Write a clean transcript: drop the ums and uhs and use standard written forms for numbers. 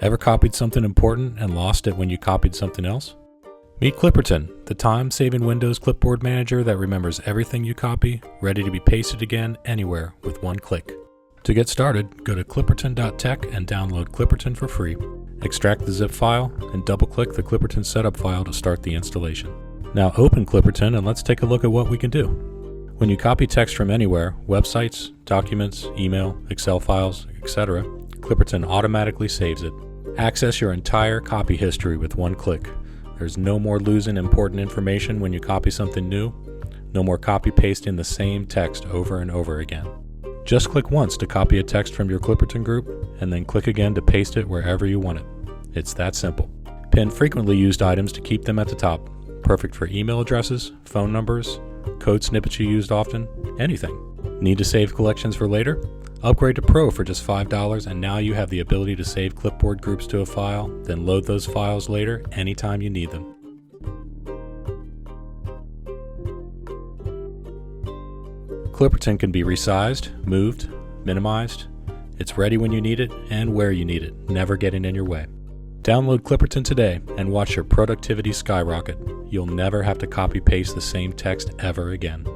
Ever copied something important and lost it when you copied something else? Meet Cliperton, the time-saving Windows clipboard manager that remembers everything you copy, ready to be pasted again anywhere with one click. To get started, go to cliperton.tech and download Cliperton for free. Extract the zip file and double-click the Cliperton setup file to start the installation. Now open Cliperton and let's take a look at what we can do. When you copy text from anywhere, websites, documents, email, Excel files, etc., Cliperton automatically saves it. Access your entire copy history with one click. There's no more losing important information when you copy something new. No more copy-pasting the same text over and over again. Just click once to copy a text from your Cliperton group, and then click again to paste it wherever you want it. It's that simple. Pin frequently used items to keep them at the top. Perfect for email addresses, phone numbers, code snippets you used often, anything. Need to save collections for later? Upgrade to Pro for just $5, and now you have the ability to save clipboard groups to a file, then load those files later anytime you need them. Cliperton can be resized, moved, minimized. It's ready when you need it and where you need it, never getting in your way. Download Cliperton today and watch your productivity skyrocket. You'll never have to copy-paste the same text ever again.